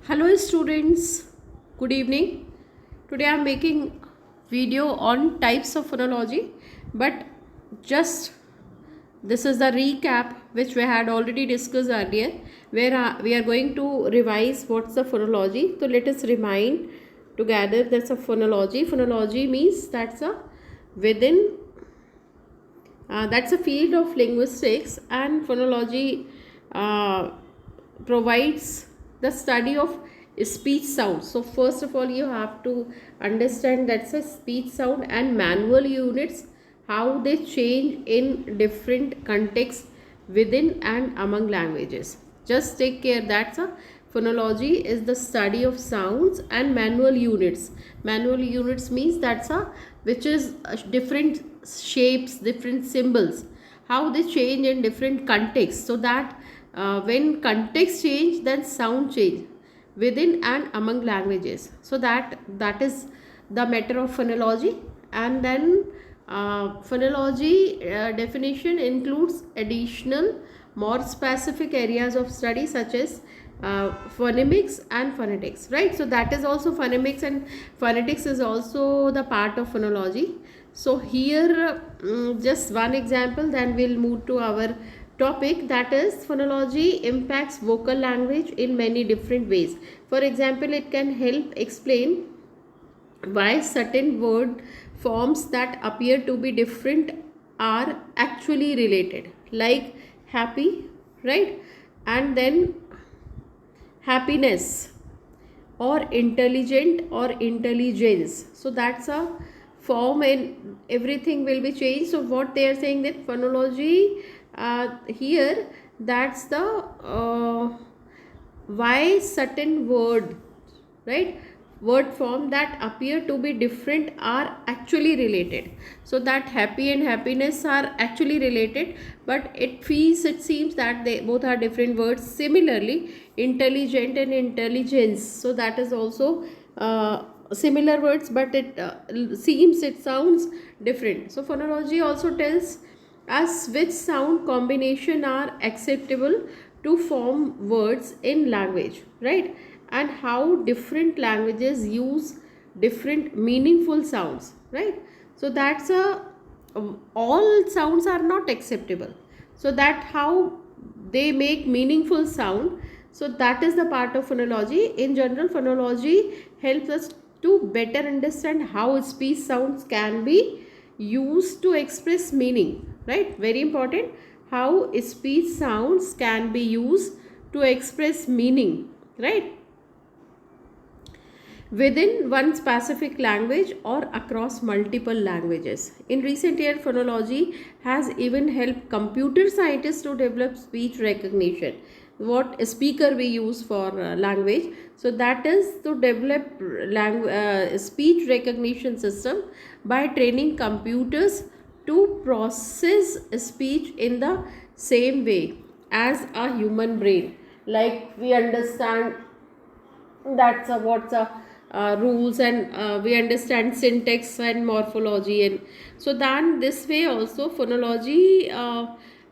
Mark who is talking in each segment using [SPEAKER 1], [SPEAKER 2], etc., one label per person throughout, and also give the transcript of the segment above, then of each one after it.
[SPEAKER 1] Hello students, good evening. Today I am making video on types of phonology, but just this is the recap which we had already discussed earlier, where we are going to revise what's the phonology. So let us remind together that's a phonology. Phonology means within that's a field of linguistics, and phonology uh, provides the study of speech sounds. So first of all, you have to understand that's a speech sound and manual units, how they change in different contexts within and among languages. Just take care, that's a phonology is the study of sounds and manual units. Manual units means that's a which is different shapes, different symbols, how they change in different contexts, so that when context change, then sound change within and among languages. So that is the matter of phonology. And then phonology definition includes additional more specific areas of study such as phonemics and phonetics, right? So that is also phonemics, and phonetics is also the part of phonology. So here just one example, then we'll move to our topic, that is phonology impacts vocal language in many different ways. For example, it can help explain why certain word forms that appear to be different are actually related, like happy, right? And then happiness, or intelligent or intelligence. So that's a form and everything will be changed. So what they are saying, that phonology here, that's the why certain word, right, word form that appear to be different are actually related. So that happy and happiness are actually related, but it seems that they both are different words. Similarly, intelligent and intelligence, so that is also similar words, but it sounds different. So phonology also tells us which sound combination are acceptable to form words in language, right? And how different languages use different meaningful sounds, right? So that's a all sounds are not acceptable, so that how they make meaningful sound. So that is the part of phonology. In general, phonology helps us to better understand how speech sounds can be used to express meaning, right? Very important, how speech sounds can be used to express meaning, right, within one specific language or across multiple languages. In recent years, phonology has even helped computer scientists to develop speech recognition. What speaker we use for language, so that is to develop speech recognition system by training computers to process speech in the same way as a human brain. Like we understand that's what's rules, and we understand syntax and morphology, and so then this way also phonology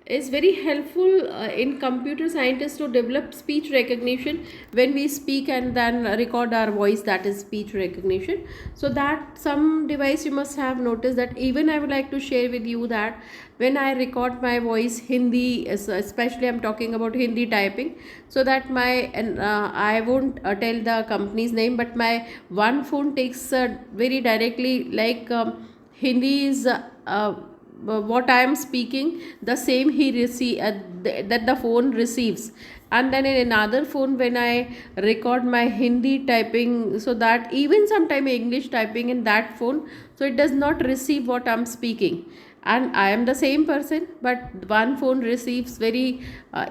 [SPEAKER 1] is very helpful in computer scientists to develop speech recognition. When we speak and then record our voice, that is speech recognition. So that some device you must have noticed, that even I would like to share with you that when I record my voice Hindi, especially I'm talking about Hindi typing, so that my I won't tell the company's name, but my one phone takes very directly, like Hindi is what I am speaking, the same he receive that the phone receives. And then in another phone, when I record my Hindi typing, so that even sometime English typing in that phone, so it does not receive what I'm speaking. And I am the same person, but one phone receives very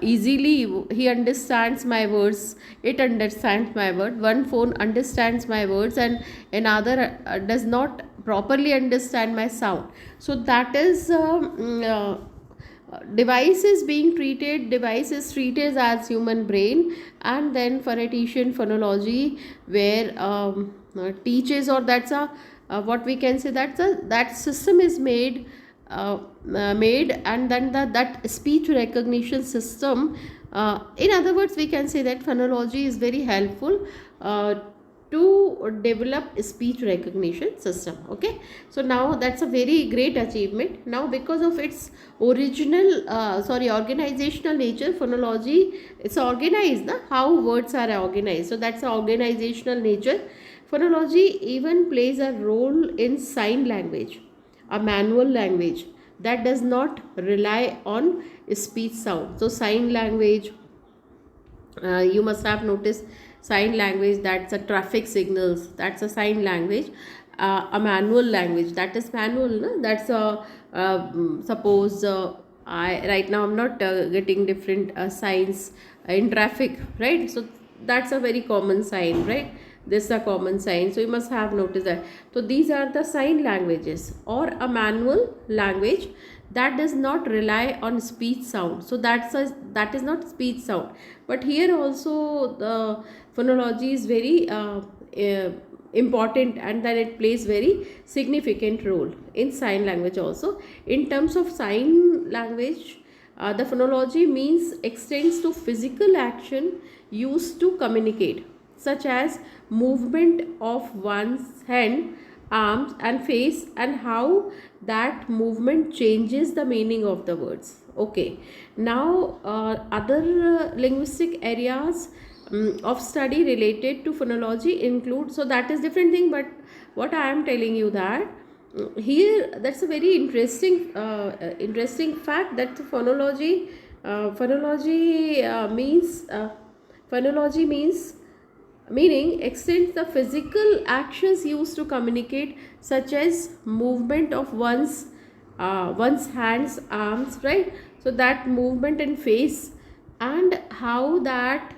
[SPEAKER 1] easily, he understands my words, it understands my word. One phone understands my words, and another does not properly understand my sound. So that is device is treated as human brain. And then phonetician phonology, where teaches, or that's a what we can say, that system is made made, and then that speech recognition system, in other words we can say that phonology is very helpful to develop speech recognition system. Okay, so now that's a very great achievement. Now because of its organizational nature, phonology, it's organized, how words are organized, so that's the organizational nature. Phonology even plays a role in sign language, a manual language that does not rely on speech sound. So sign language, you must have noticed sign language, that's a traffic signals, that's a sign language. A manual language, that is manual, no? That's a suppose I right now I'm not getting different signs in traffic, right? So that's a very common sign, right? This is a common sign, so you must have noticed that. So these are the sign languages, or a manual language that does not rely on speech sound. So that is not speech sound, but here also the phonology is very important, and that it plays very significant role in sign language also. In terms of sign language, the phonology means extends to physical action used to communicate, such as movement of one's hand, arms and face, and how that movement changes the meaning of the words. Okay, now other linguistic areas of study related to phonology include, so that is different thing, but what I am telling you that here, that's a very interesting fact, that phonology means meaning extends the physical actions used to communicate, such as movement of one's hands, arms, right? So that movement and face, and how that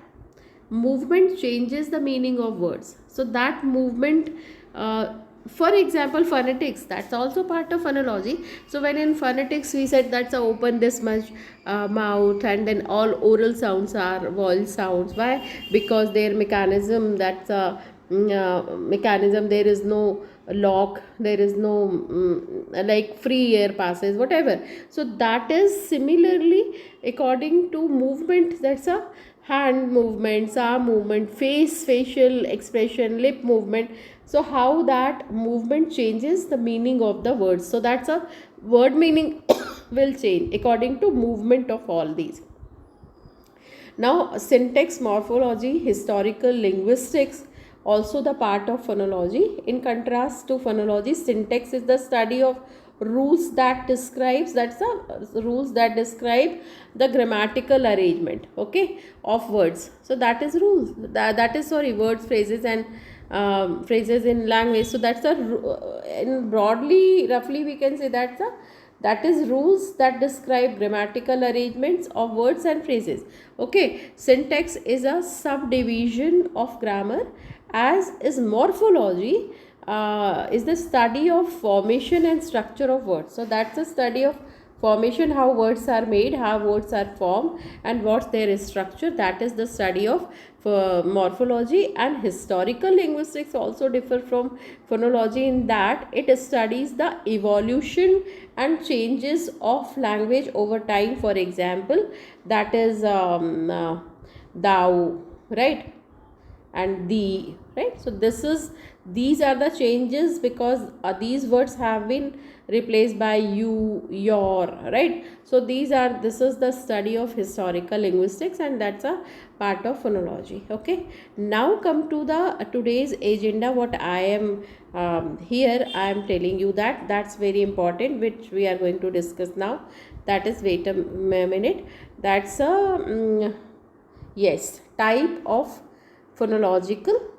[SPEAKER 1] movement changes the meaning of words. So that movement, for example, phonetics, that's also part of phonology. So when in phonetics we said that's a open this much mouth, and then all oral sounds are vowel sounds. Why? Because their mechanism, that's a mechanism, there is no lock, there is no like free air passes, whatever. So that is similarly according to movement, that's a hand movements, arm movement, facial expression, lip movement. So how that movement changes the meaning of the words. So that's a word meaning will change according to movement of all these. Now syntax, morphology, historical linguistics, also the part of phonology. In contrast to phonology, syntax is the study of rules that describes, that's the rules that describe the grammatical arrangement, okay, of words. So that is rules, that is, sorry, words, phrases, and phrases in language. So that's a, in broadly, roughly we can say that is rules that describe grammatical arrangements of words and phrases. Okay, syntax is a subdivision of grammar, as is morphology, is the study of formation and structure of words. So that's the study of formation, how words are made, how words are formed, and what's their structure. That is the study of morphology. And historical linguistics also differ from phonology in that it studies the evolution and changes of language over time. For example, that is thou, right, and thee, right? So these are the changes, because these words have been replaced by you, your, right? So this is the study of historical linguistics, and that's a part of phonology. Okay, now come to the today's agenda. What I am here I am telling you that's very important, which we are going to discuss now. That is, wait a minute, that's a yes, type of phonological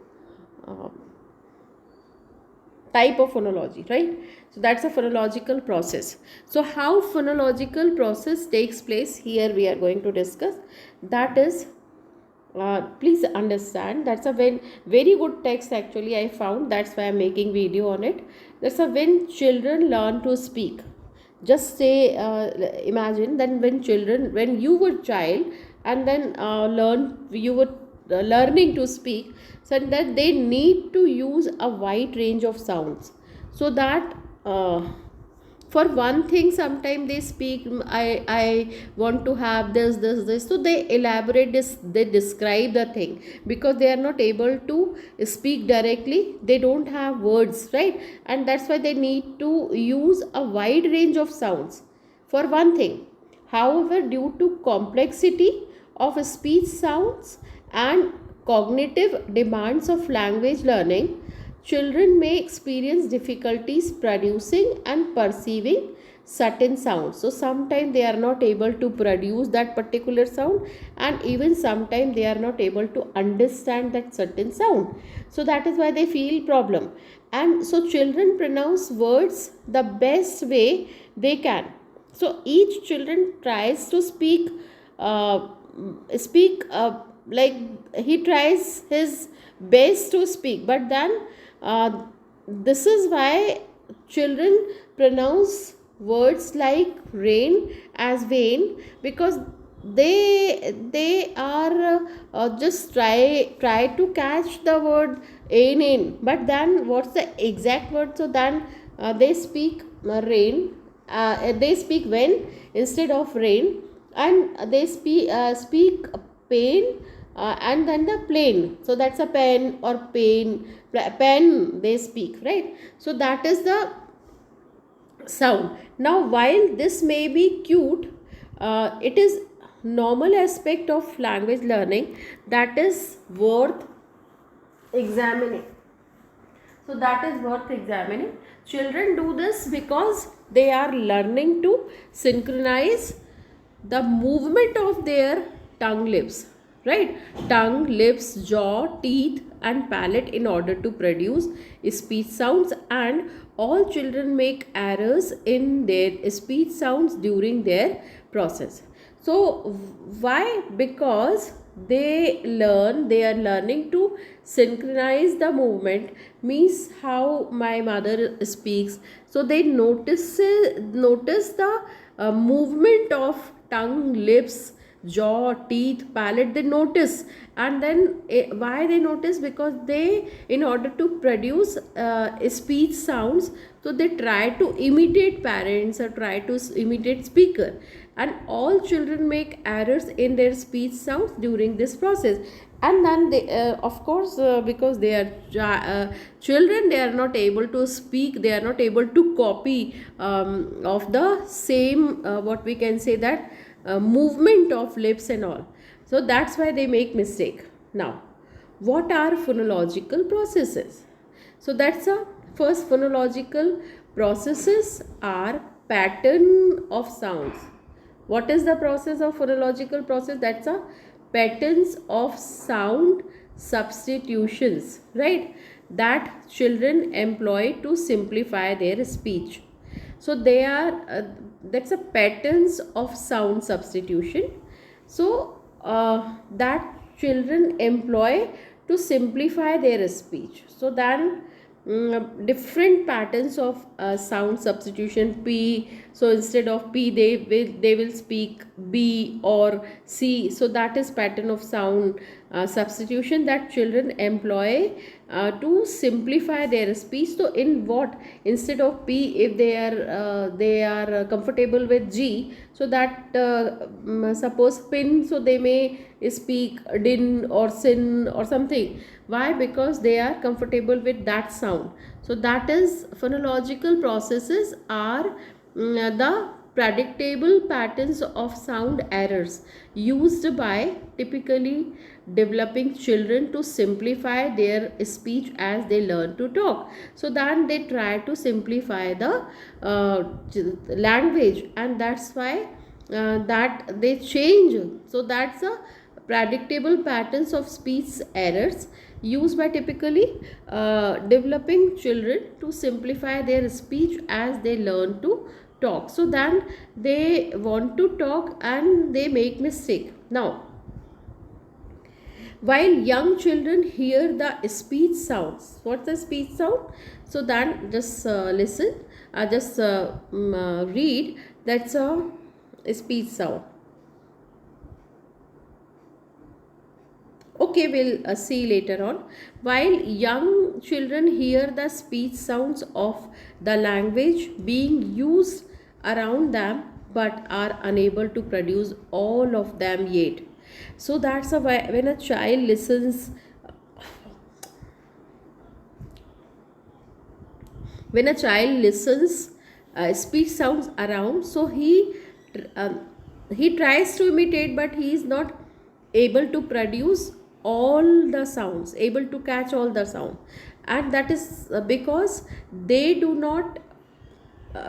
[SPEAKER 1] type of phonology, right? So that's a phonological process. So how phonological process takes place, here we are going to discuss. That is, please understand, that's a very good text actually I found, that's why I'm making video on it. That's a, when children learn to speak, just say imagine that when you were child, and then you were learning to speak, so that they need to use a wide range of sounds, so that for one thing, sometimes they speak, I want to have this, so they elaborate this, they describe the thing, because they are not able to speak directly, they don't have words, right? And that's why they need to use a wide range of sounds for one thing. However, due to complexity of speech sounds and cognitive demands of language learning, children may experience difficulties producing and perceiving certain sounds. So sometimes they are not able to produce that particular sound, and even sometimes they are not able to understand that certain sound. So that is why they feel problem. And so children pronounce words the best way they can. So each children tries to uh, like he tries his best to speak, but then this is why children pronounce words like rain as vain, because they are just try to catch the word in, but then what's the exact word? So then they speak rain, they speak when instead of rain, and they speak pain, and then the plane, so that's a pen or pain, pen they speak, right? So that is the sound. Now while this may be cute, it is normal aspect of language learning that is worth examining. So that is worth examining. Children do this because they are learning to synchronize the movement of their tongue, lips, right? Tongue, lips, jaw, teeth and palate in order to produce speech sounds, and all children make errors in their speech sounds during their process. So why? Because they are learning to synchronize the movement, means how my mother speaks, so they notice the movement of tongue, lips, jaw, teeth, palate, they notice. And then why they notice? Because they, in order to produce speech sounds, so they try to imitate parents or try to imitate speaker, and all children make errors in their speech sounds during this process. And then they of course because they are children, they are not able to speak, they are not able to copy of the same what we can say that movement of lips and all. So that's why they make mistake. Now what are phonological processes? So that's a first. Phonological processes are pattern of sounds. What is the process of phonological process? That's a patterns of sound substitutions, right? That children employ to simplify their speech. So they are that's a patterns of sound substitution. So that children employ to simplify their speech. So then different patterns of sound substitution. P, so instead of P they will speak B or C. So that is pattern of sound substitution that children employ to simplify their speech. So in what, instead of P, if they are comfortable with G, so that suppose pin, so they may speak din or sin or something. Why? Because they are comfortable with that sound. So that is phonological processes are the predictable patterns of sound errors used by typically developing children to simplify their speech as they learn to talk. So then they try to simplify the language, and that's why that they change. So that's a predictable patterns of speech errors used by typically developing children to simplify their speech as they learn to talk. So then they want to talk and they make mistake. Now while young children hear the speech sounds, what's the speech sound? So then just listen, just read. That's a speech sound. Okay, we'll see later on. While young children hear the speech sounds of the language being used around them but are unable to produce all of them yet. So that's a why when a child listens, speech sounds around, so um, he tries to imitate, but he is not able to produce all the sounds, able to catch all the sound, and that is because they do not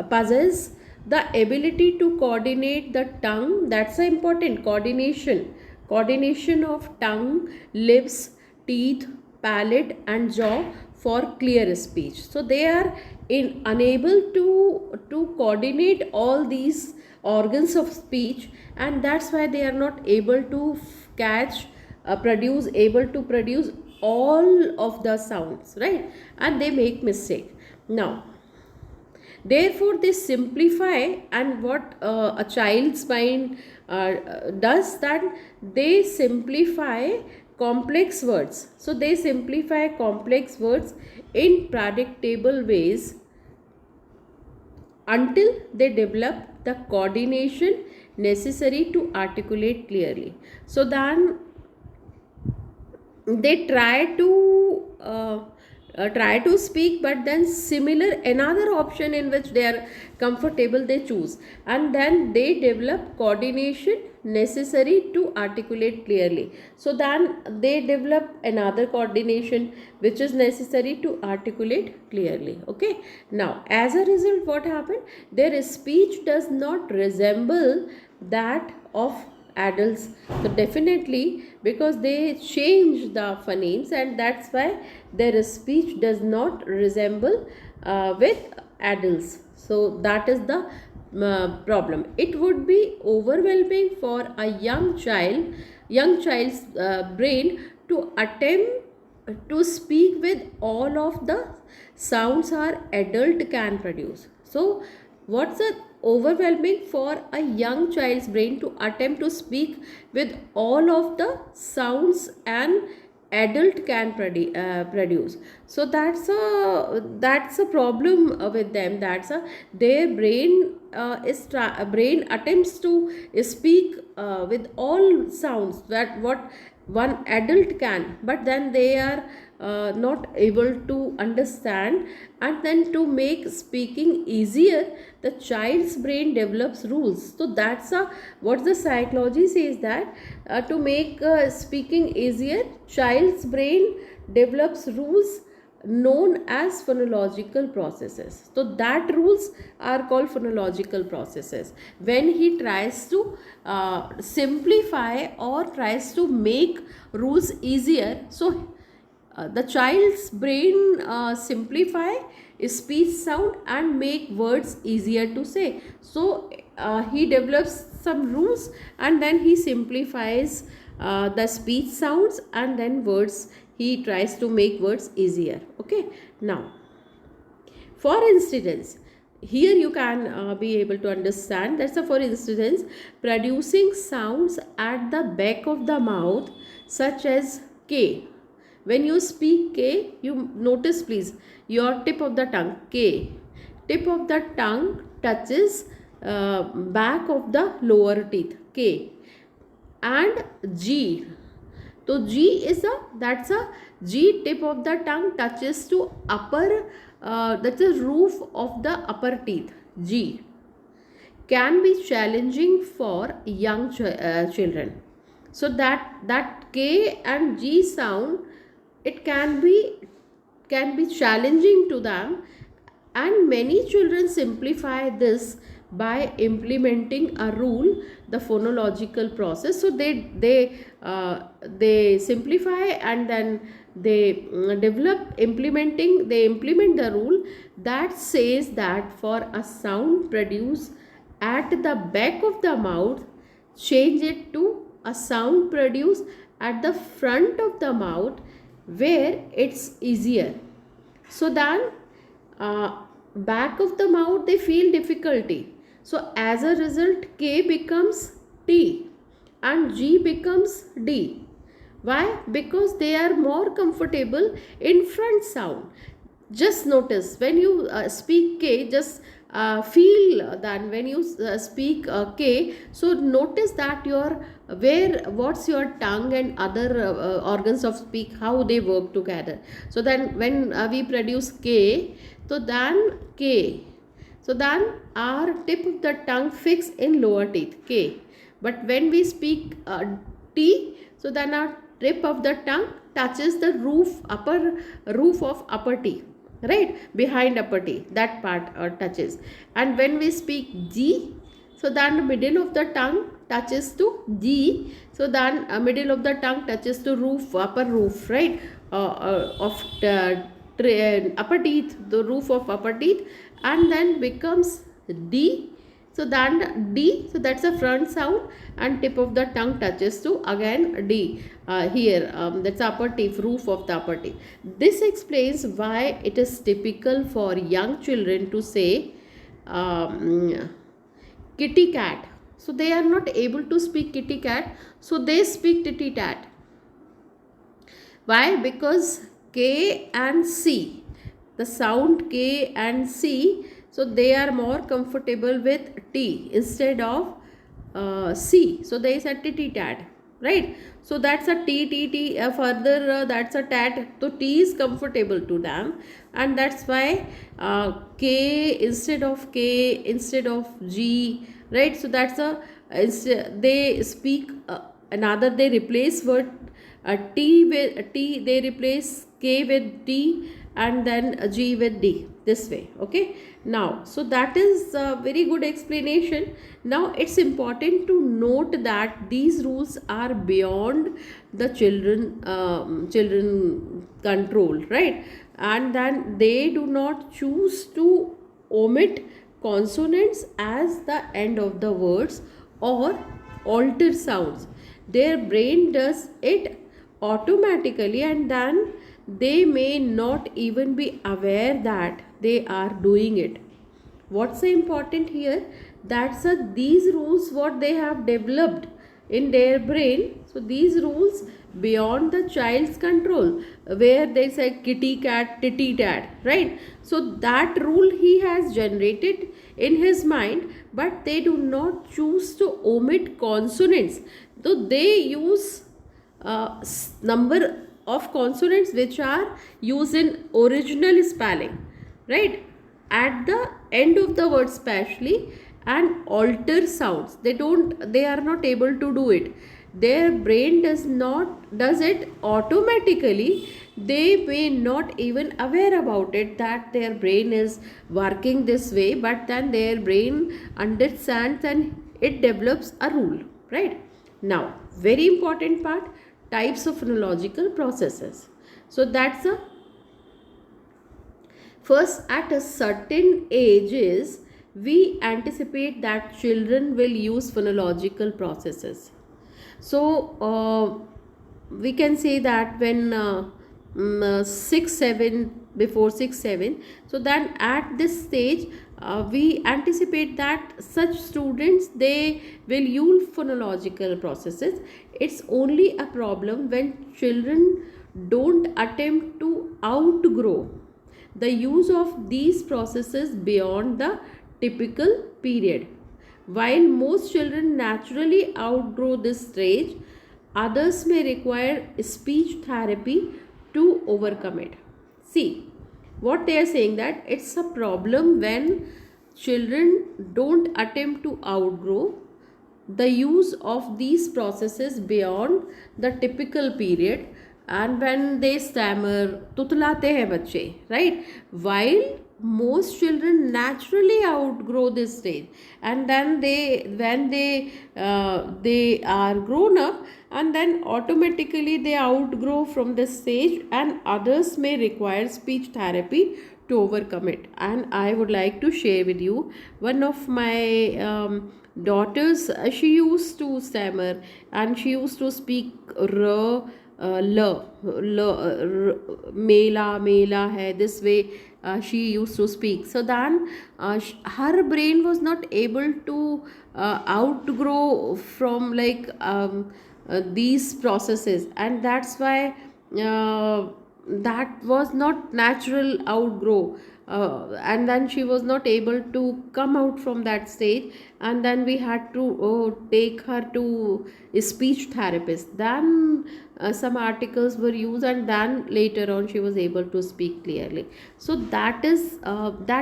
[SPEAKER 1] possess the ability to coordinate the tongue. That's the important coordination of tongue, lips, teeth, palate and jaw for clear speech. So they are unable to coordinate all these organs of speech, and that's why they are not able to catch able to produce all of the sounds, right? And they make mistake. Now therefore they simplify, and what a child's mind does, that they simplify complex words. So they simplify complex words in predictable ways until they develop the coordination necessary to articulate clearly. So then they try to speak, but then similar another option in which they are comfortable they choose, and then they develop coordination necessary to articulate clearly. So then they develop another coordination which is necessary to articulate clearly. Okay, now as a result what happened, their speech does not resemble that of adults. So definitely, because they change the phonemes, and that's why their speech does not resemble with adults. So that is the problem. It would be overwhelming for a young child's brain to attempt to speak with all of the sounds our adult can produce. So what's the overwhelming for a young child's brain to attempt to speak with all of the sounds an adult can produce. So that's a problem with them. That's a their brain attempts to speak with all sounds that what one adult can, but then they are not able to understand. And then to make speaking easier, the child's brain develops rules. So that's what the psychology says, that to make speaking easier, child's brain develops rules known as phonological processes. So that rules are called phonological processes. When he tries to simplify or tries to make rules easier, so the child's brain simplify speech sound and make words easier to say. So he develops some rules, and then he simplifies the speech sounds, and then words he tries to make words easier. Okay, now for instance, here you can be able to understand that's for instance, producing sounds at the back of the mouth such as K. When you speak K, you notice please your tip of the tongue, K. Tip of the tongue touches back of the lower teeth, K. And G. So G is that's a G, tip of the tongue touches to upper, that's the roof of the upper teeth, G. Can be challenging for young children. So that K and G sound, it can be challenging to them, and many children simplify this by implementing a rule, the phonological process. So they simplify, and then they implement the rule that says that for a sound produced at the back of the mouth, change it to a sound produced at the front of the mouth where it's easier. So then back of the mouth they feel difficulty. So as a result, K becomes T and G becomes D. Why? Because they are more comfortable in front sound. Just notice when you speak K, just feel that when you speak K, so notice that your where what's your tongue and other organs of speak, how they work together. So then when we produce K, so then K, so then our tip of the tongue fix in lower teeth K. But when we speak T, so then our tip of the tongue touches the upper roof of upper T, right, behind upper T, that part touches. And when we speak G, so then the middle of the tongue touches to G, so then middle of the tongue touches to upper roof, right, of the upper teeth, the roof of upper teeth, and then becomes D. So then D, so that's a front sound, and tip of the tongue touches to again D here, that's upper teeth, roof of the upper teeth. This explains why it is typical for young children to say kitty cat. So they are not able to speak kitty cat, so they speak titty tat. Why? Because K and C, the sound K and C, so they are more comfortable with T instead of C. So they said titty tat, right? So that's a T. Further, that's a tat. So T is comfortable to them, and that's why K instead of G, right? So that's they speak another. They replace word T with T. They replace K with T, and then G with D, this way. Okay, now so that is a very good explanation. Now it's important to note that these rules are beyond the children control, right? And then they do not choose to omit consonants as the end of the words or alter sounds. Their brain does it automatically, and then they may not even be aware that they are doing it. What's so important here? That's these rules what they have developed in their brain. So these rules beyond the child's control, where they say kitty cat, titty tat, right? So that rule he has generated in his mind, but they do not choose to omit consonants. So they use number of consonants which are used in original spelling, right, at the end of the word especially, and alter sounds. They are not able to do it. Their brain does it automatically. They may not even aware about it that their brain is working this way, but then their brain understands and it develops a rule, right? Now very important part, types of phonological processes. So that's a first, at a certain ages we anticipate that children will use phonological processes. So we can say that when 6 7, before 6 7, so then at this stage we anticipate that such students, they will use phonological processes. It's only a problem when children don't attempt to outgrow the use of these processes beyond the typical period. While most children naturally outgrow this stage, others may require speech therapy to overcome it. See, what they are saying, that it's a problem when children don't attempt to outgrow the use of these processes beyond the typical period, and when they stammer, तुतलाते हैं बच्चे, right? While most children naturally outgrow this stage, and then when they are grown up, and then automatically they outgrow from this stage, and others may require speech therapy to overcome it. And I would like to share with you one of my daughters. She used to stammer, and she used to speak mela hai, this way she used to speak. So then her brain was not able to outgrow from these processes, and that's why that was not natural outgrow, and then she was not able to come out from that stage, and then we had to take her to a speech therapist. Then some articles were used, and then later on she was able to speak clearly. So that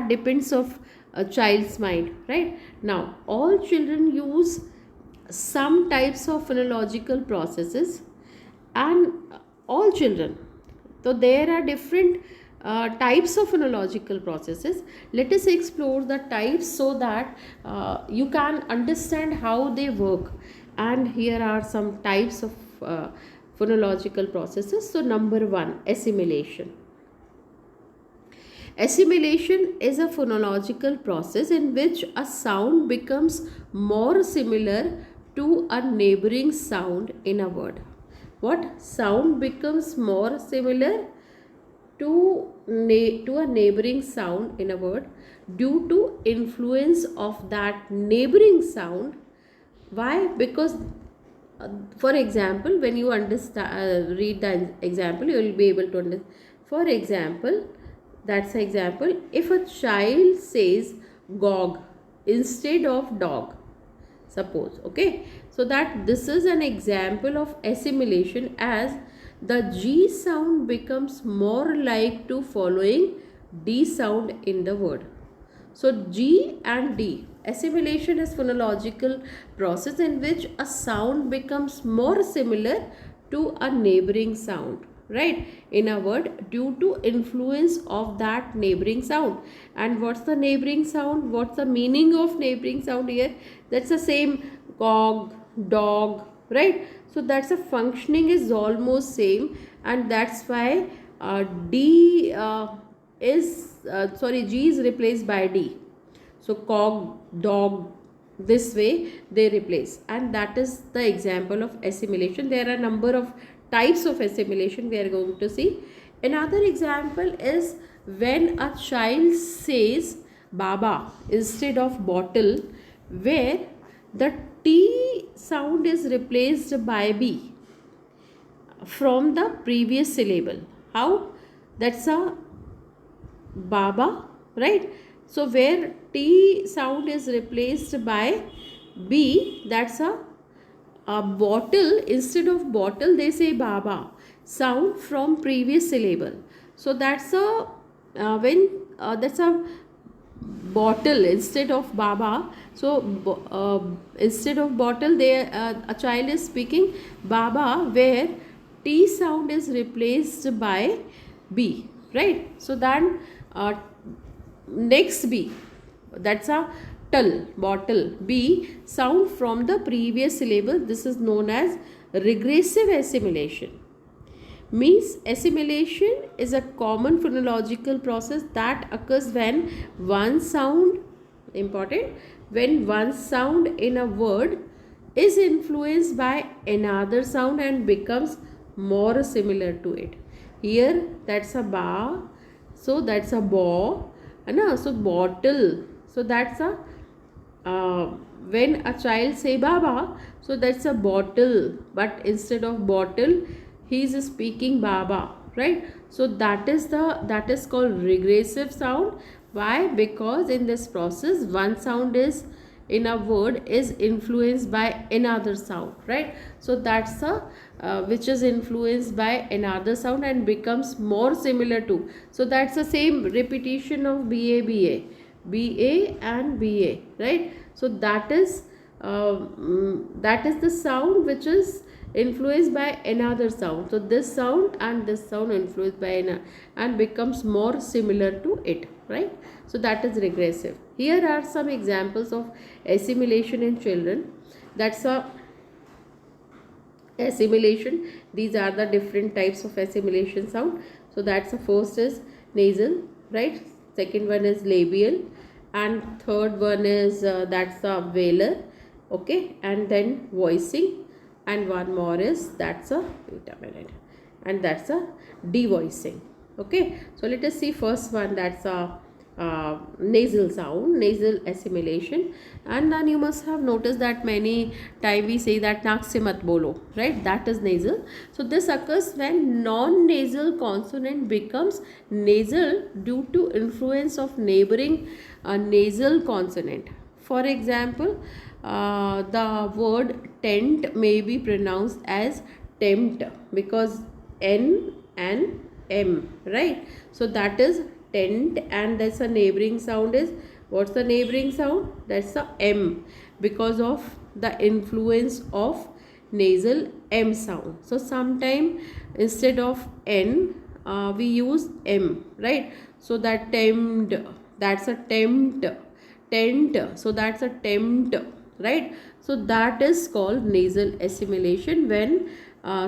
[SPEAKER 1] depends of a child's mind, right? Now all children use some types of phonological processes, and all children, so there are different types of phonological processes. Let us explore the types so that you can understand how they work. And here are some types of phonological processes. So number one, assimilation. Assimilation is a phonological process in which a sound becomes more similar to a neighboring sound in a word. What? Sound becomes more similar to a neighboring sound in a word due to influence of that neighboring sound. Why? Because for example, when you understand read the example, you will be able to understand. For example, that's an example. If a child says gog instead of dog, suppose, okay, so that this is an example of assimilation, as the G sound becomes more like to following D sound in the word. So G and D, assimilation is phonological process in which a sound becomes more similar to a neighboring sound, right, in a word due to influence of that neighboring sound. And what's the neighboring sound? What's the meaning of neighboring sound here? That's the same, cog, dog, right? So that's a functioning is almost same, and that's why D G is replaced by D. So cog, dog, this way they replace, and that is the example of assimilation. There are a number of types of assimilation we are going to see. Another example is when a child says baba instead of bottle, where the T sound is replaced by B from the previous syllable. How? That's a baba, right? So where T sound is replaced by B, that's a bottle. Instead of bottle they say baba, sound from previous syllable. So that's a that's a bottle instead of baba. So instead of bottle, a child is speaking baba, where T sound is replaced by B, right? So then next B, that's a tull, bottle, B sound from the previous syllable. This is known as regressive assimilation. Means assimilation is a common phonological process that occurs when one sound, important, when one sound in a word is influenced by another sound and becomes more similar to it. Here that's a ba, so that's a bo, and so bottle, so that's a when a child say baba, so that's a bottle, but instead of bottle he is speaking baba, right? So that is called regressive sound. Why? Because in this process one sound is in a word is influenced by another sound, right? So that's a which is influenced by another sound and becomes more similar to. So that's the same repetition of ba and ba, right? So that is the sound which is influenced by another sound. So this sound and this sound influenced by another and becomes more similar to it, right? So that is regressive. Here are some examples of assimilation in children. That's a assimilation. These are the different types of assimilation sound. So that's the first is nasal, right? Second one is labial, and third one is that's the velar, okay, and then voicing, and one more is that's a and that's a devoicing. Okay, so let us see first one, that's a nasal sound, nasal assimilation. And then you must have noticed that many time we say that naak se mat bolo, right? That is nasal. So this occurs when non-nasal consonant becomes nasal due to influence of neighboring nasal consonant. For example, the word tent may be pronounced as tempt because N and M, right? So that is tent, and that's a neighboring sound is, what's the neighboring sound? That's the M because of the influence of nasal M sound. So sometime instead of N we use M, right? So that tempt, that's a tempt, tent, so that's a tempt, right? So that is called nasal assimilation when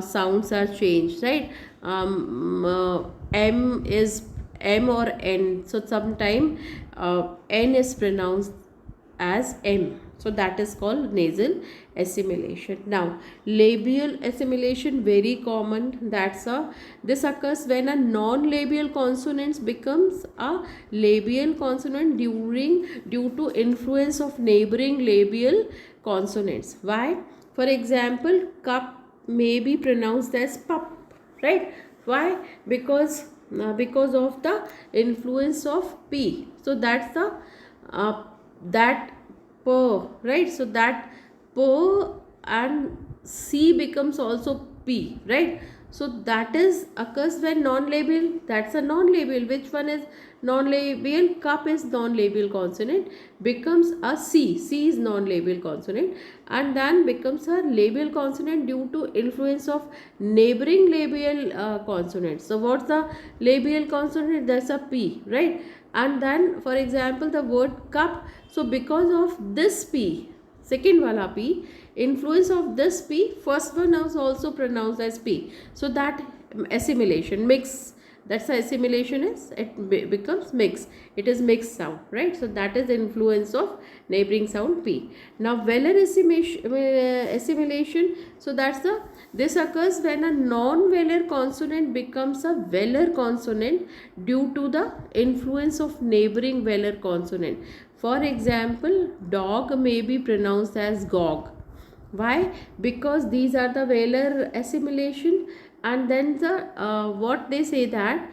[SPEAKER 1] sounds are changed, right? M is M or N, so sometime N is pronounced as M. So that is called nasal assimilation. Now, labial assimilation, very common. This occurs when a non-labial consonant becomes a labial consonant due to influence of neighboring labial consonants. Why? For example, cup may be pronounced as pup, right? Why? Because of the influence of P. So that's the that per, right? So that per and C becomes also P, right? So that is occurs when non-labial, that's a non-labial. Which one is non-labial? Cup is non-labial consonant, becomes a C. C is non-labial consonant, and then becomes a labial consonant due to influence of neighboring labial consonants. So what's the labial consonant? That's a P, right? And then for example the word cup, so because of this P, second wala P, influence of this P, first one is also pronounced as P. So that assimilation, mix, that's the assimilation is, it becomes mix, it is mixed sound, right? So that is the influence of neighboring sound P. Now velar assimilation, so that's the, this occurs when a non-velar consonant becomes a velar consonant due to the influence of neighboring velar consonant. For example, dog may be pronounced as gog. Why? Because these are the velar assimilation, and then the what they say that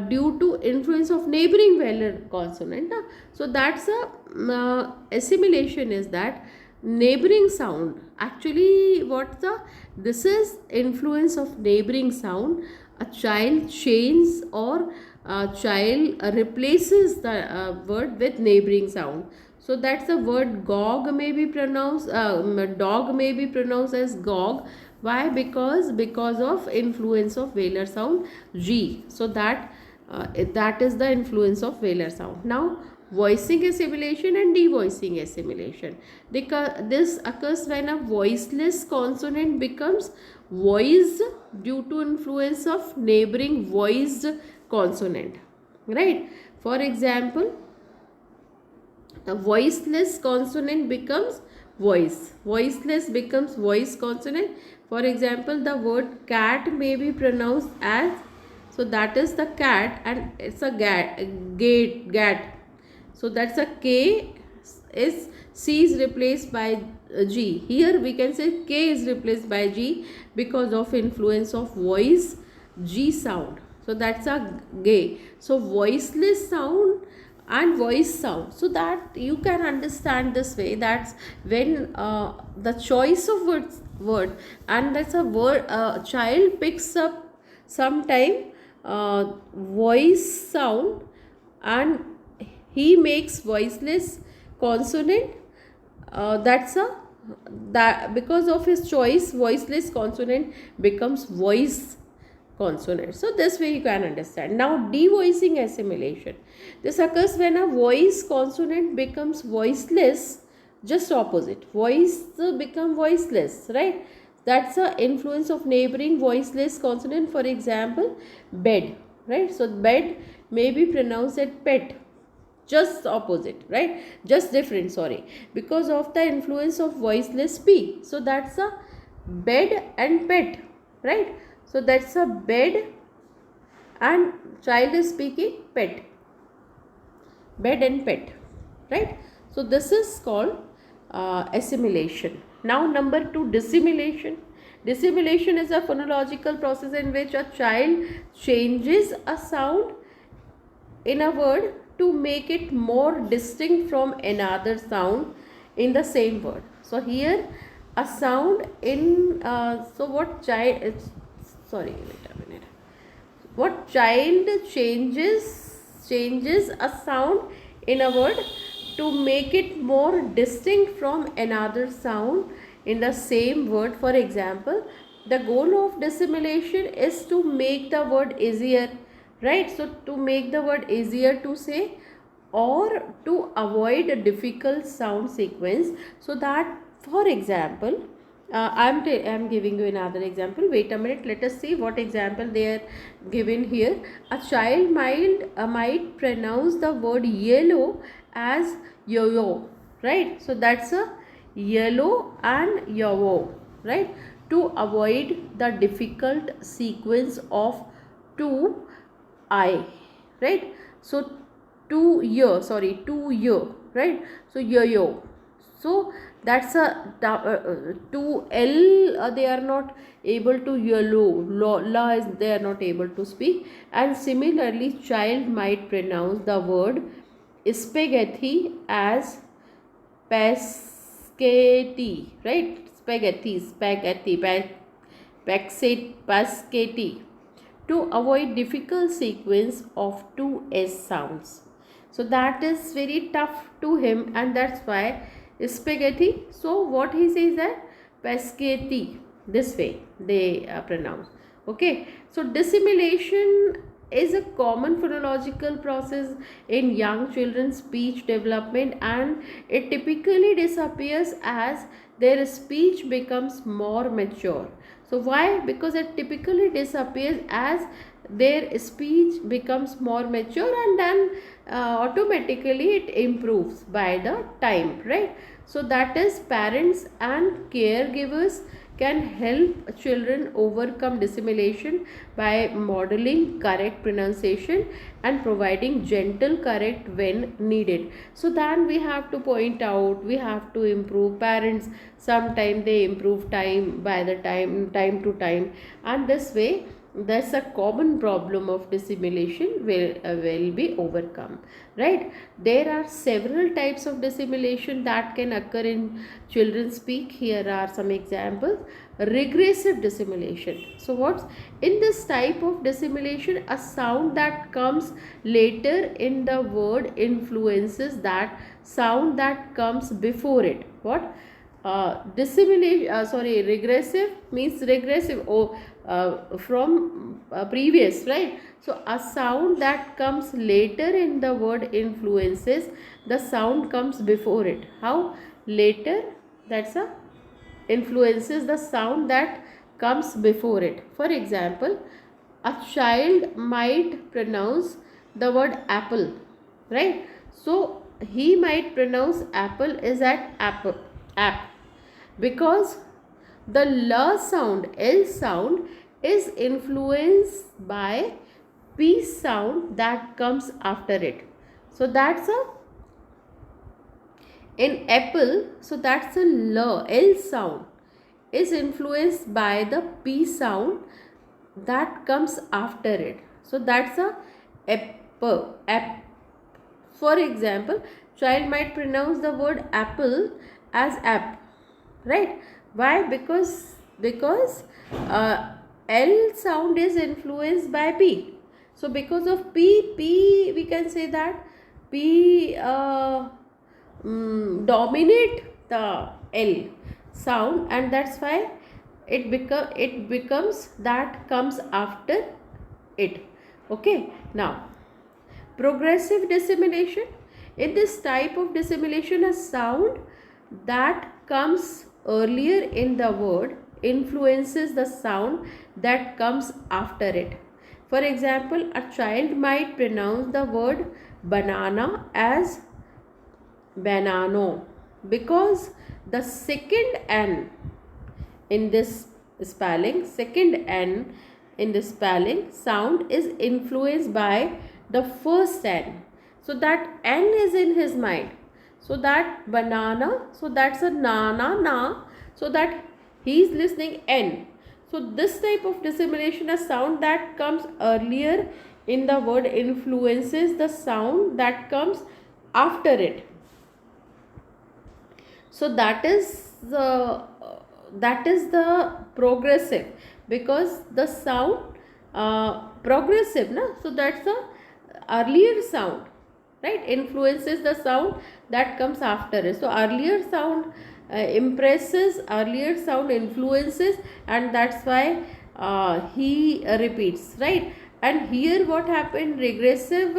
[SPEAKER 1] due to influence of neighboring velar consonant. So that's a assimilation is that neighboring sound. Actually, what's the, this is influence of neighboring sound. A child changes or a child replaces the word with neighboring sound. So that's the word gog may be pronounced, dog may be pronounced as gog. Why? Because of influence of velar sound G. So that that is the influence of velar sound. Now voicing assimilation and devoicing assimilation. This occurs when a voiceless consonant becomes voiced due to influence of neighboring voiced consonant, right? For example, a voiceless consonant becomes voice, voiceless becomes voice consonant. For example, the word cat may be pronounced as, so that is the cat, and it's a gat. So that's a K is, C is replaced by G. Here we can say K is replaced by G because of influence of voice G sound. So that's a gay. So voiceless sound and voice sound, so that you can understand this way, that's when the choice of word, and that's a word child picks up sometime voice sound, and he makes voiceless consonant, that's a, that because of his choice voiceless consonant becomes voice consonant. So this way you can understand. Now devoicing assimilation, this occurs when a voice consonant becomes voiceless, just opposite, voice become voiceless, right? That's the influence of neighboring voiceless consonant. For example, bed, right? So bed may be pronounced as pet, just opposite, right? Just different, sorry, because of the influence of voiceless P. So that's a bed and pet, right? So that's a bed and child is speaking pet. bed and pet, right? So this is called assimilation. Now number 2, dissimilation. Dissimilation is a phonological process in which a child changes a sound in a word to make it more distinct from another sound in the same word. So here a sound in so what child sorry, wait a minute. What child changes a sound in a word to make it more distinct from another sound in the same word. For example, the goal of dissimilation is to make the word easier, right? So to make the word easier to say, or to avoid a difficult sound sequence, so that, for example, I'm giving you another example. Wait a minute, let us see what example they are given here. A child might pronounce the word yellow as yo-yo, right? So that's a yellow and yo-yo, right? To avoid the difficult sequence of two I, right? So two year, right? So yo, so that's a two L, they are not able to yellow, la is they are not able to speak. And similarly, child might pronounce the word spaghetti as pescetti, right? Spaghetti to avoid difficult sequence of two S sounds. So that is very tough to him, and that's why spaghetti. So what he says that pescetti, this way they pronounce. Okay, so dissimilation is a common phonological process in young children's speech development, and it typically disappears as their speech becomes more mature. So why? Because it typically disappears as their speech becomes more mature, and then automatically it improves by the time, right? So that is, parents and caregivers can help children overcome dissimilation by modeling correct pronunciation and providing gentle correct when needed. So then we have to point out, we have to improve. Parents sometimes they improve time by the time to time, and this way that's a common problem of dissimilation will be overcome, right? There are several types of dissimilation that can occur in children's speak. Here are some examples. Regressive dissimilation. So what's in this type of dissimilation? A sound that comes later in the word influences that sound that comes before it. What? Regressive means regressive, from previous, right? So a sound that comes later in the word influences the sound comes before it. How? Later, that's a influences the sound that comes before it. For example, a child might pronounce the word apple, right? So he might pronounce apple is at apple, app, because the L sound is influenced by P sound that comes after it. So that's a in apple, so that's a L sound is influenced by the P sound that comes after it. So that's a apple. For example, child might pronounce the word apple as app, right? Why? Because L sound is influenced by P. So because of P we can say that P dominate the L sound, and that's why it becomes that comes after it. Okay, now progressive dissimilation. In this type of dissimilation, a sound that comes earlier in the word influences the sound that comes after it. For example, a child might pronounce the word banana as banano because the second N in this second N in the spelling sound is influenced by the first N. So that N is in his mind. So that banana, so that's a na na na. So that he is listening N. So this type of dissimulation, a sound that comes earlier in the word influences the sound that comes after it. So that is the progressive, because the sound progressive na, so that's the earlier sound, right, influences the sound that comes after it. So earlier sound impresses, earlier sound influences, and that's why he repeats, right. And here what happened, regressive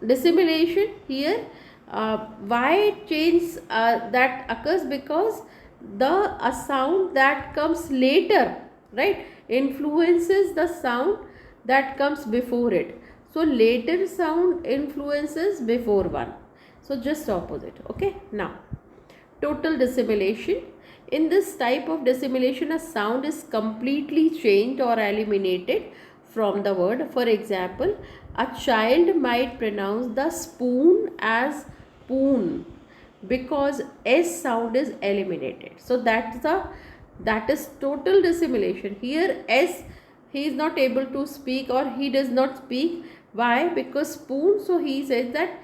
[SPEAKER 1] dissimulation here, why change that occurs, because the a sound that comes later, right, influences the sound that comes before it. So later sound influences before one, so just opposite. Okay, now total dissimulation. In this type of dissimulation, a sound is completely changed or eliminated from the word. For example, a child might pronounce the spoon as poon because S sound is eliminated. So that is total dissimulation. Here S, he is not able to speak, or he does not speak. Why? Because spoon, so he says that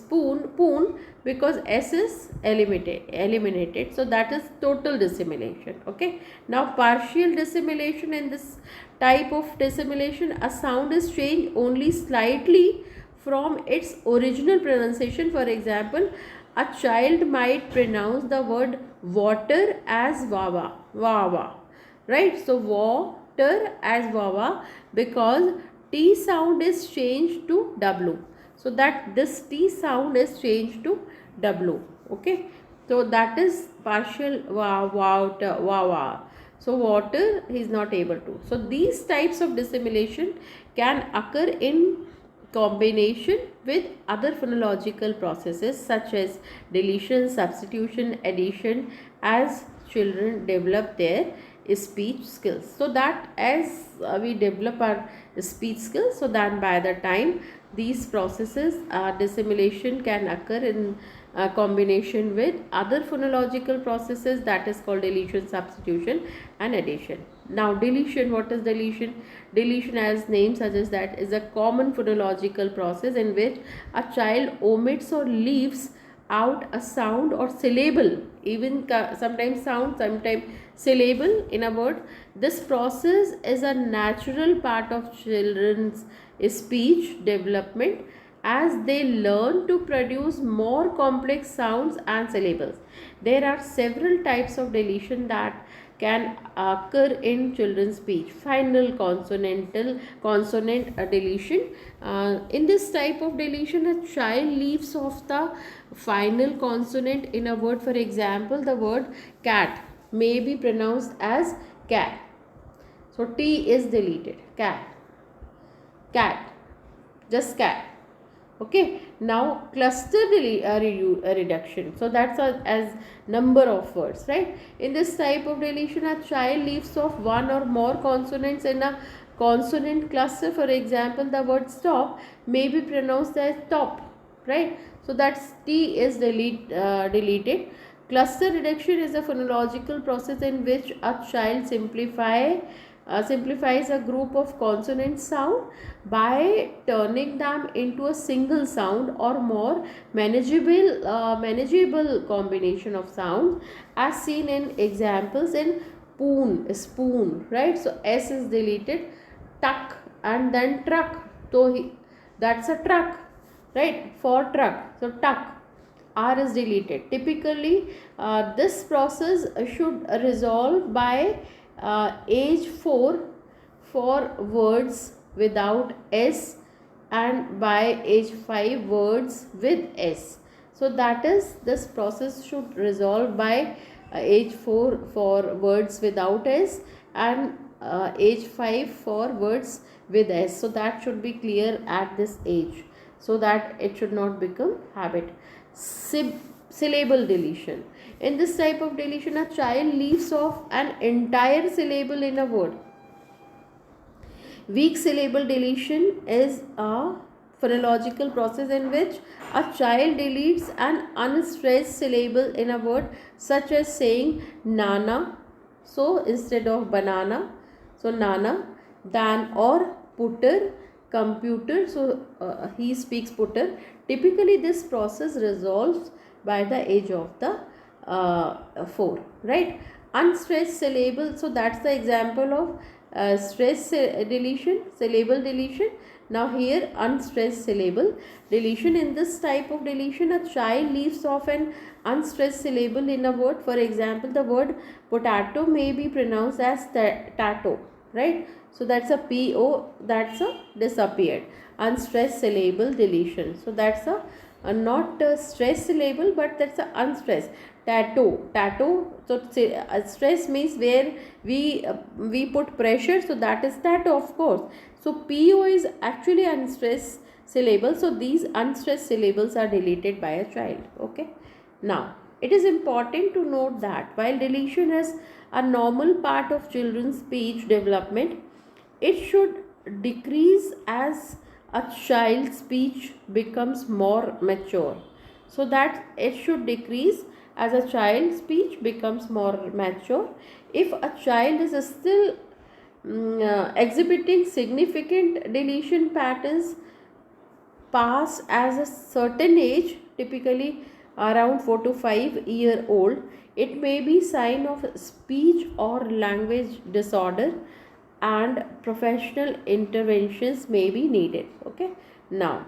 [SPEAKER 1] poon, because S is eliminated. So that is total dissimulation. Okay, now partial dissimulation. In this type of dissimulation, a sound is changed only slightly from its original pronunciation. For example, a child might pronounce the word water as wawa, right. So water as wawa, because T sound is changed to W. So that this T sound is changed to W. Okay, so that is partial wawa. So water he is not able to. So these types of dissimulation can occur in combination with other phonological processes such as deletion, substitution, addition, as children develop their speech skills. So that as we develop our speech skills, so then by the time these processes, dissimulation can occur in combination with other phonological processes, that is called deletion, substitution and addition. Now deletion, what is deletion? Deletion, as name suggests, that is a common phonological process in which a child omits or leaves out a sound or syllable, even sometimes sound, sometimes syllable in a word. This process is a natural part of children's speech development as they learn to produce more complex sounds and syllables. There are several types of deletion that can occur in children's speech. Final consonant deletion. In this type of deletion, a child leaves off the final consonant in a word. For example, the word cat may be pronounced as cat. So T is deleted. Cat, just cat. Okay, now cluster reduction. So that's as number of words, right. In this type of deletion, a child leaves off one or more consonants in a consonant cluster. For example, the word stop may be pronounced as top, right. So that's T is deleted. Cluster reduction is a phonological process in which a child simplifies a group of consonant sound by turning them into a single sound or more manageable combination of sounds, as seen in examples in spoon, right. So S is deleted, tuck, and then truck. So that's a truck, right, for truck. So tuck, R is deleted. Typically, this process should resolve by age 4 for words without S, and by age 5 words with S. So that is, this process should resolve by age 4 for words without S, and age 5 for words with S. So that should be clear at this age, so that it should not become habit. Syllable deletion. In this type of deletion, a child leaves off an entire syllable in a word. Weak syllable deletion is a phonological process in which a child deletes an unstressed syllable in a word, such as saying nana, so instead of banana, so nana, than, or putter, computer, so he speaks putter. Typically this process resolves by the age of the 4, right? Unstressed syllable, so that's the example of stress deletion, syllable deletion. Now here unstressed syllable deletion. In this type of deletion, a child leaves off an unstressed syllable in a word. For example, the word potato may be pronounced as tato, right? So that's a po, that's a disappeared. Unstressed syllable deletion. So that's a not a stress syllable, but that's a unstressed. Tato. So stress means where we put pressure, so that is tato, of course. So po is actually unstressed syllable, so these unstressed syllables are deleted by a child. Okay, now it is important to note that while deletion is a normal part of children's speech development, it should decrease as a child's speech becomes more mature. So that it should decrease as a child's speech becomes more mature. If a child is still exhibiting significant deletion patterns past as a certain age, typically around 4 to 5 year old, it may be sign of speech or language disorder, and professional interventions may be needed. Okay, now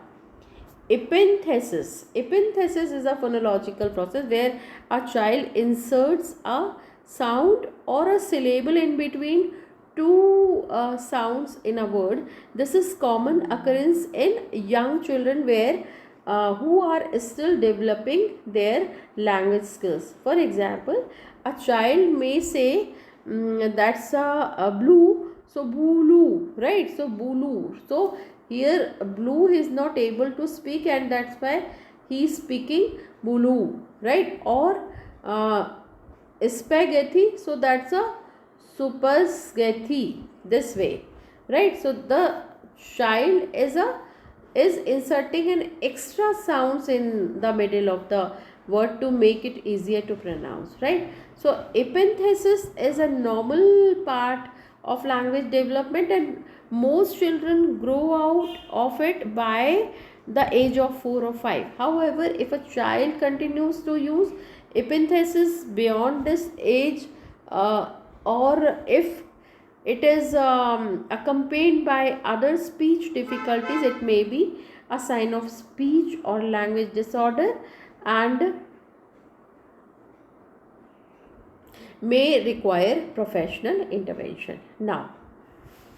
[SPEAKER 1] epenthesis is a phonological process where a child inserts a sound or a syllable in between two sounds in a word. This is common occurrence in young children where who are still developing their language skills. For example, a child may say that's a blue, so bulu, right? So bulu. So here blue is not able to speak, and that's why he is speaking bulu, right? Or spaghetti, so that's a super spaghetti, this way, right? So the child is inserting an extra sounds in the middle of the word to make it easier to pronounce, right? So epenthesis is a normal part of language development, and most children grow out of it by the age of 4 or 5. However, if a child continues to use epenthesis beyond this age, or if it is accompanied by other speech difficulties, it may be a sign of speech or language disorder and may require professional intervention. Now,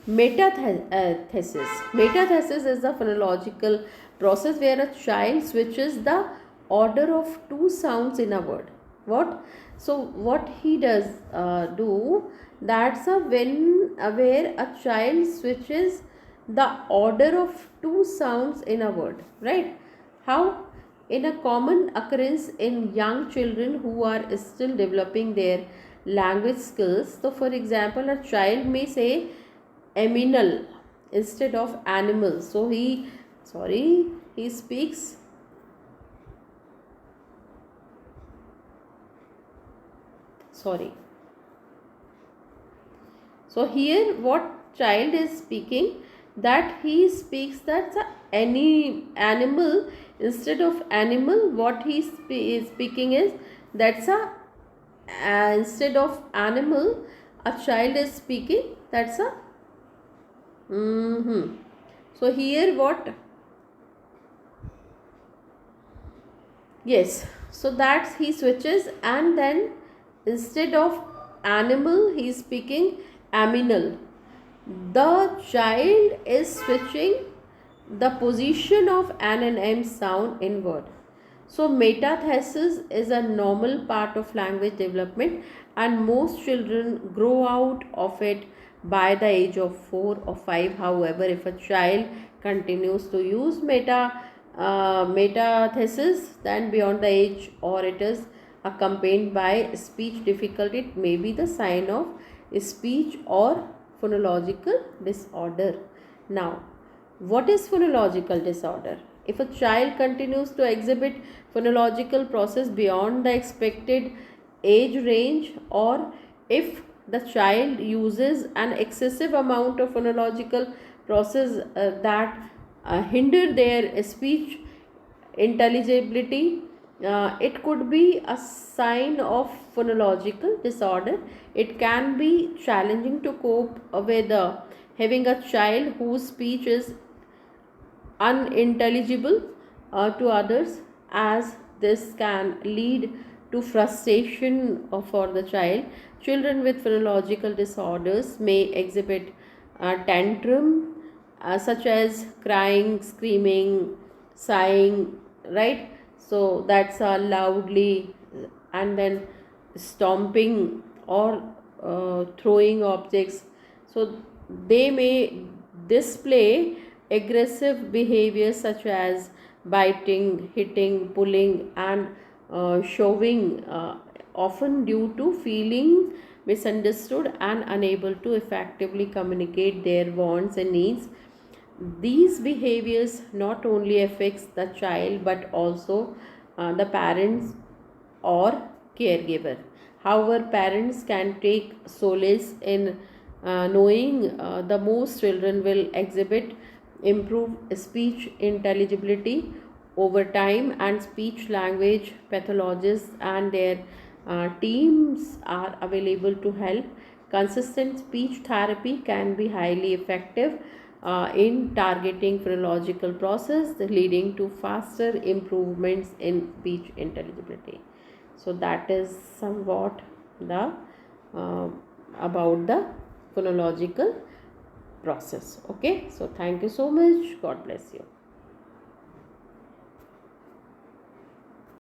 [SPEAKER 1] metathesis. Metathesis is a phonological process where a child switches the order of two sounds in a word. What? So what he does do, that's a when where a child switches the order of two sounds in a word, right? How? In a common occurrence in young children who are still developing their language skills. So for example, a child may say aminal instead of animal. So he speaks so here what child is speaking, that he speaks that's any animal instead of animal. What he is speaking is that's a instead of animal, a child is speaking that's a so here what, yes, so that's he switches, and then instead of animal he is speaking aminal. The child is switching the position of an and m sound in word. So metathesis is a normal part of language development, and most children grow out of it by the age of 4 or 5. However, if a child continues to use metathesis then beyond the age, or it is accompanied by speech difficulty, it may be the sign of speech or phonological disorder. Now, What is phonological disorder? If a child continues to exhibit phonological process beyond the expected age range, or if the child uses an excessive amount of phonological process that hinder their speech intelligibility, it could be a sign of phonological disorder. It can be challenging to cope with having a child whose speech is unintelligible to others, as this can lead to frustration for the child. Children with phonological disorders may exhibit tantrum such as crying, screaming, sighing, right? So that's loudly, and then stomping or throwing objects. So they may display aggressive behaviors such as biting, hitting, pulling, and shoving, often due to feeling misunderstood and unable to effectively communicate their wants and needs. These behaviors not only affects the child but also the parents or caregiver. However, parents can take solace in knowing the most children will exhibit improved speech intelligibility over time, and speech language pathologists and their teams are available to help. Consistent speech therapy can be highly effective in targeting phonological process, leading to faster improvements in speech intelligibility. So that is somewhat the uh, about the phonological process. Okay, so thank you so much. God bless you.